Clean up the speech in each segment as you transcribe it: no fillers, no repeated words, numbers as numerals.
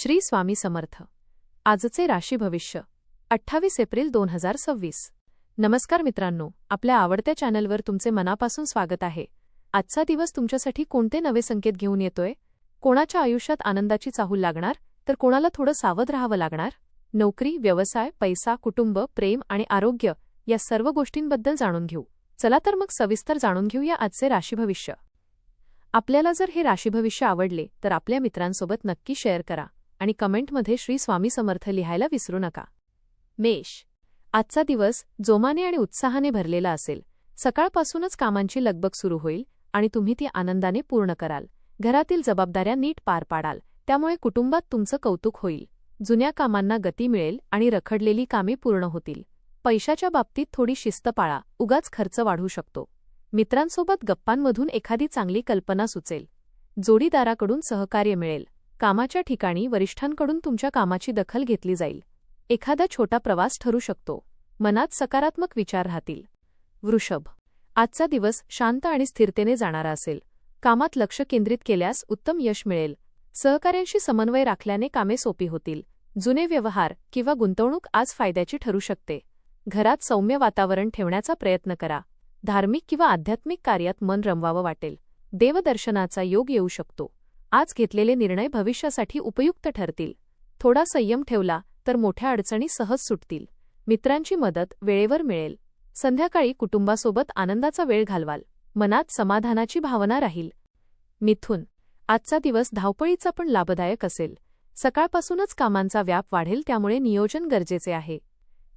श्री स्वामी समर्थ. आजचे राशी भविष्य 28 एप्रिल 2026. नमस्कार मित्रांनो, आपल्या आवडत्या चॅनलवर तुमचे मनापासून स्वागत आहे. आजचा दिवस तुमच्यासाठी कोणते नवे संकेत घेऊन येतोय? कोणाच्या आयुष्यात आनंदाची चाहूल लागणार, तर कोणाला थोडं सावध राहावं लागणार? नोकरी, व्यवसाय, पैसा, कुटुंब, प्रेम आणि आरोग्य या सर्व गोष्टींबद्दल जाणून घेऊ. चला तर मग सविस्तर जाणून घेऊया आजचे राशी भविष्य. आपल्याला जर हे राशी भविष्य आवडले तर आपल्या मित्रांसोबत नक्की शेअर करा आणि कमेंटमध्ये श्री स्वामी समर्थ लिहायला विसरू नका. मेष. आजचा दिवस जोमाने आणि उत्साहाने भरलेला असेल. सकाळपासूनच कामांची लगबग सुरू होईल आणि तुम्ही ती आनंदाने पूर्ण कराल. घरातील जबाबदाऱ्या नीट पार पाडाल, त्यामुळे कुटुंबात तुमचं कौतुक होईल. जुन्या कामांना गती मिळेल आणि रखडलेली कामे पूर्ण होतील. पैशाच्या बाबतीत थोडी शिस्त पाळा, उगाच खर्च वाढू शकतो. मित्रांसोबत गप्पांमधून एखादी चांगली कल्पना सुचेल. जोडीदाराकडून सहकार्य मिळेल. कामाच्या ठिकाणी वरिष्ठांकडून तुमच्या कामाची दखल घेतली जाईल. एखादा छोटा प्रवास ठरू शकतो. मनात सकारात्मक विचार राहतील. वृषभ. आजचा दिवस शांत आणि स्थिरतेने जाणारा असेल. कामात लक्ष केंद्रित केल्यास उत्तम यश मिळेल. सहकार्यांशी समन्वय राखल्याने कामे सोपी होतील. जुने व्यवहार किंवा गुंतवणूक आज फायद्याची ठरू शकते. घरात सौम्य वातावरण ठेवण्याचा प्रयत्न करा. धार्मिक किंवा आध्यात्मिक कार्यात मन रमवावं वाटेल. देवदर्शनाचा योग येऊ शकतो. आज घेतलेले निर्णय भविष्यासाठी उपयुक्त ठरतील. थोडा संयम ठेवला तर मोठ्या अडचणी सहज सुटतील. मित्रांची मदत वेळेवर मिळेल. संध्याकाळी कुटुंबासोबत आनंदाचा वेळ घालवाल. मनात समाधानाची भावना राहील. मिथुन. आजचा दिवस धावपळीचा पण लाभदायक असेल. सकाळपासूनच कामांचा व्याप वाढेल, त्यामुळे नियोजन गरजेचे आहे.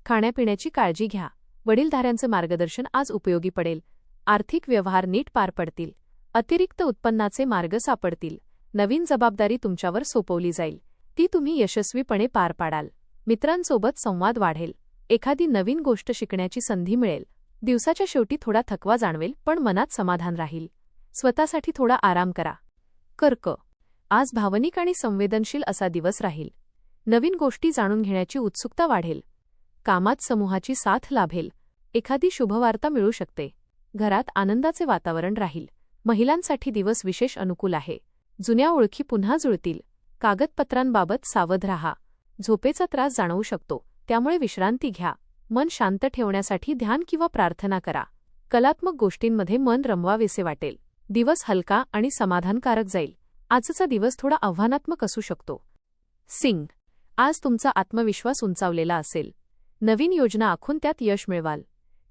खाण्यापिण्याची काळजी घ्या. वडीलधाऱ्यांचे मार्गदर्शन आज उपयोगी पडेल. आर्थिक व्यवहार नीट पार पडतील. अतिरिक्त उत्पन्नाचे मार्ग सापडतील. नवीन जबाबदारी तुमच्यावर सोपवली जाईल. ती तुम्ही यशस्वीपणे पार पाडाल. मित्रांसोबत संवाद वाढेल. एखादी नवीन गोष्ट शिकण्याची संधी मिळेल. दिवसाच्या शेवटी थोडा थकवा जाणवेल, पण मनात समाधान राहील. स्वतःसाठी थोडा आराम करा. कर्क. आज भावनिक आणि संवेदनशील असा दिवस राहील. नवीन गोष्टी जाणून घेण्याची उत्सुकता वाढेल. कामात समूहाची साथ लाभेल. एखादी शुभवार्ता मिळू शकते. घरात आनंदाचे वातावरण राहील. महिलांसाठी दिवस विशेष अनुकूल आहे. जुन्या ओळखी पुन्हा जुळतील. कागदपत्रांबाबत सावध राहा. झोपेचा त्रास जाणवू शकतो, त्यामुळे विश्रांती घ्या. मन शांत ठेवण्यासाठी ध्यान किंवा प्रार्थना करा. कलात्मक गोष्टींमध्ये मन रमवावेसे वाटेल. दिवस हलका आणि समाधानकारक जाईल. आजचा दिवस थोडा आव्हानात्मक असू शकतो. सिंह. आज तुमचा आत्मविश्वास उंचावलेला असेल. नवीन योजना आखून त्यात यश मिळवाल.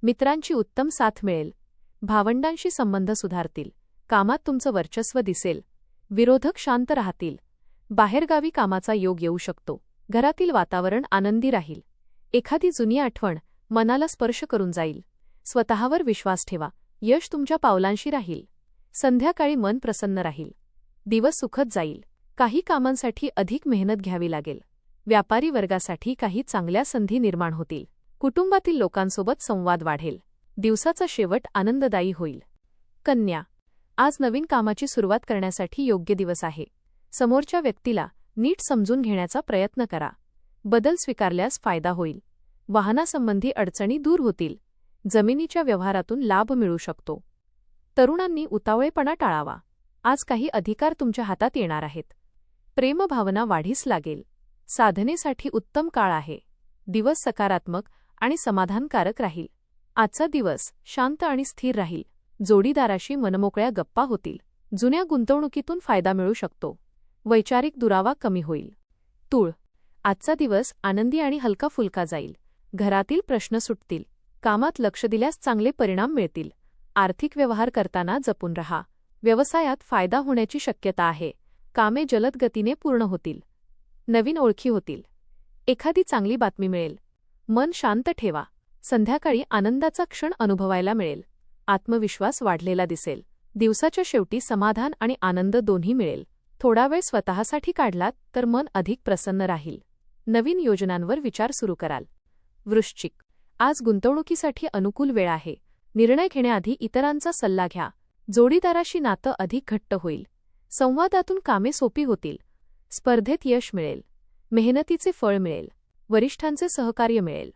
मित्रांची उत्तम साथ मिळेल. भावंडांशी संबंध सुधारतील. कामात तुमचं वर्चस्व दिसेल. विरोधक शांत राहतील. बाहेरगावी कामाचा योग येऊ शकतो. घरातील वातावरण आनंदी राहील. एखादी जुनी आठवण मनाला स्पर्श करून जाईल. स्वतःवर विश्वास ठेवा. यश तुमच्या पावलांशी राहील. संध्याकाळी मन प्रसन्न राहील. दिवस सुखद जाईल. काही कामांसाठी अधिक मेहनत घ्यावी लागेल. व्यापारी वर्गासाठी काही चांगल्या संधी निर्माण होतील. कुटुंबातील लोकांसोबत संवाद वाढेल. दिवसाचा शेवट आनंददायी होईल. कन्या. आज नवीन कामाची सुरुवात करण्यासाठी योग्य दिवस आहे. समोरच्या व्यक्तीला नीट समजून घेण्याचा प्रयत्न करा. बदल स्वीकारल्यास फायदा होईल. वाहनासंबंधी अडचणी दूर होतील. जमिनीच्या व्यवहारातून लाभ मिळू शकतो. तरुणांनी उतावळेपणा टाळावा. आज काही अधिकार तुमच्या हातात येणार आहेत. प्रेमभावना वाढीस लागेल. साधनेसाठी उत्तम काळ आहे. दिवस सकारात्मक आणि समाधानकारक राहील. आजचा दिवस शांत आणि स्थिर राहील. जोडीदाराशी मनमोकळ्या गप्पा होतील. जुन्या गुंतवणुकीतून फायदा मिळू शकतो. वैचारिक दुरावा कमी होईल. तूळ. आजचा दिवस आनंदी आणि हलका फुलका जाईल. घरातील प्रश्न सुटतील. कामात लक्ष दिल्यास चांगले परिणाम मिळतील. आर्थिक व्यवहार करताना जपून रहा. व्यवसायात फायदा होण्याची शक्यता आहे. कामे जलद गतीने पूर्ण होतील. नवीन ओळखी होतील. एखादी चांगली बातमी मिळेल. मन शांत ठेवा. संध्याकाळी आनंदाचा क्षण अनुभवायला मिळेल. आत्मविश्वास वाढलेला दिसेल. दिवसाच्या शेवटी समाधान आणि आनंद दोन्ही मिळेल. थोडा वेळ स्वतःसाठी काढलात तर मन अधिक प्रसन्न राहील. नवीन योजनांवर विचार सुरू कराल. वृश्चिक. आज गुंतवणुकीसाठी अनुकूल वेळ आहे. निर्णय घेण्याआधी इतरांचा सल्ला घ्या. जोडीदाराशी नातं अधिक घट्ट होईल. संवादातून कामे सोपी होतील. स्पर्धेत यश मिळेल. मेहनतीचे फळ मिळेल. वरिष्ठांचे सहकार्य मिळेल.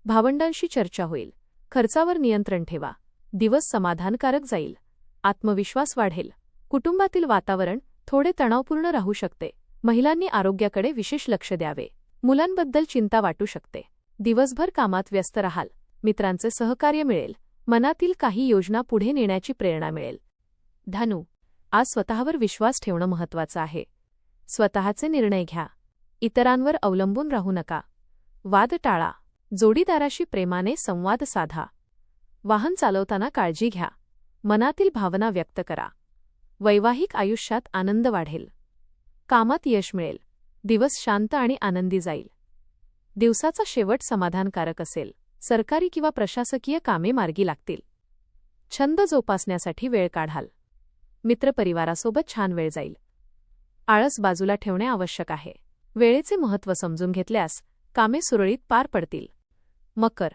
भावंडांशी चर्चा होईल. खर्चावर नियंत्रण ठेवा. दिवस समाधानकारक जाईल. आत्मविश्वास वाढेल. कुटुंबातील वातावरण थोडे तणावपूर्ण राहू शकते. महिलांनी आरोग्याकडे विशेष लक्ष द्यावे. मुलांबद्दल चिंता वाटू शकते. दिवसभर कामात व्यस्त राहाल. मित्रांचे सहकार्य मिळेल. मनातील काही योजना पुढे नेण्याची प्रेरणा मिळेल. धनु, आज स्वतःवर विश्वास ठेवणं महत्त्वाचं आहे. स्वतःचे निर्णय घ्या. इतरांवर अवलंबून राहू नका. वाद टाळा. जोडीदाराशी प्रेमाने संवाद साधा. वाहन चालवताना काळजी घ्या. मनातील भावना व्यक्त करा. वैवाहिक आयुष्यात आनंद वाढेल. कामात यश मिळेल. दिवस शांत आणि आनंदी जाईल. दिवसाचा शेवट समाधानकारक असेल. सरकारी किंवा प्रशासकीय कामे मार्गी लागतील. छंद जोपासण्यासाठी वेळ काढाल. मित्रपरिवारासोबत छान वेळ जाईल. आळस बाजूला ठेवणे आवश्यक आहे. वेळेचे महत्त्व समजून घेतल्यास कामे सुरळीत पार पडतील. मकर,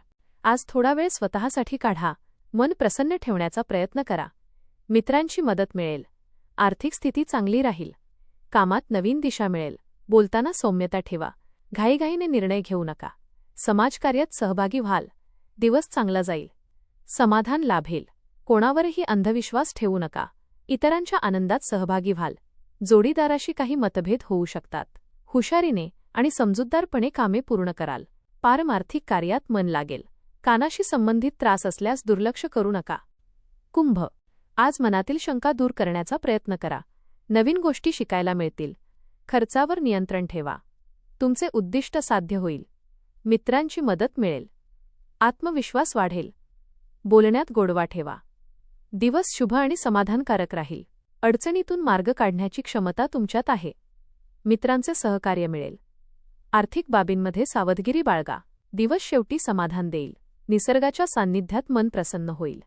आज थोडा वेळ स्वतःसाठी काढा. मन प्रसन्न ठेवण्याचा प्रयत्न करा. मित्रांची मदत मिळेल. आर्थिक स्थिती चांगली राहील. कामात नवीन दिशा मिळेल. बोलताना सौम्यता ठेवा. घाईघाईने निर्णय घेऊ नका. समाजकार्यात सहभागी व्हाल. दिवस चांगला जाईल. समाधान लाभेल. कोणावरही अंधविश्वास ठेवू नका. इतरांच्या आनंदात सहभागी व्हाल. जोडीदाराशी काही मतभेद होऊ शकतात. हुशारीने आणि समजूतदारपणे कामे पूर्ण कराल. पारमार्थिक कार्यात मन लागेल. कानाशी संबंधित त्रास असल्यास दुर्लक्ष करू नका. कुंभ, आज मनातील शंका दूर करण्याचा प्रयत्न करा. नवीन गोष्टी शिकायला मिळतील. खर्चावर नियंत्रण ठेवा. तुमचे उद्दिष्ट साध्य होईल. मित्रांची मदत मिळेल. आत्मविश्वास वाढेल. बोलण्यात गोडवा ठेवा. दिवस शुभ आणि समाधानकारक राहील. अडचणीतून मार्ग काढण्याची क्षमता तुमच्यात आहे. मित्रांचे सहकार्य मिळेल. आर्थिक बाबींमध्ये सावधगिरी बाळगा. दिवस शेवटी समाधान देईल. निसर्गाच्या सान्निध्यात मन प्रसन्न होईल.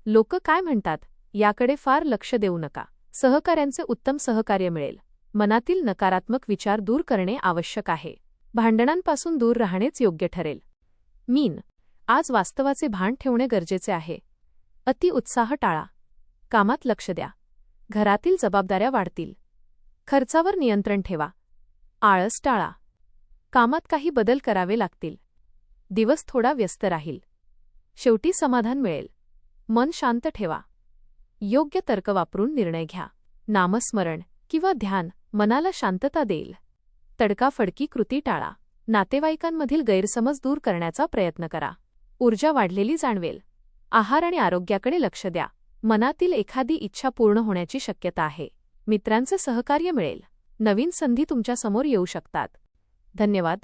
लोक काय म्हणतात याकडे फार लक्ष देऊ नका. सहकाऱ्यांचे उत्तम सहकार्य मिळेल. मनातील नकारात्मक विचार दूर करणे आवश्यक आहे. भांडणांपासून दूर राहणेच योग्य ठरेल. मीन, आज वास्तवाचे भान ठेवणे गरजेचे आहे. अति उत्साह टाळा. कामात लक्ष द्या. घरातील जबाबदाऱ्या वाढतील. खर्चावर नियंत्रण ठेवा. आळस टाळा. कामात काही बदल करावे लागतील. दिवस थोडा व्यस्त राहील. शेवटी समाधान मिळेल. मन शांत ठेवा. योग्य तर्क वापरून निर्णय घ्या. नामस्मरण किंवा ध्यान मनाला शांतता देईल. तडकाफडकी कृती टाळा. नातेवाईकांमधील गैरसमज दूर करण्याचा प्रयत्न करा. ऊर्जा वाढलेली जाणवेल. आहार आणि आरोग्याकडे लक्ष द्या. मनातील एखादी इच्छा पूर्ण होण्याची शक्यता आहे. मित्रांचे सहकार्य मिळेल. नवीन संधी तुमच्यासमोर येऊ शकतात. धन्यवाद.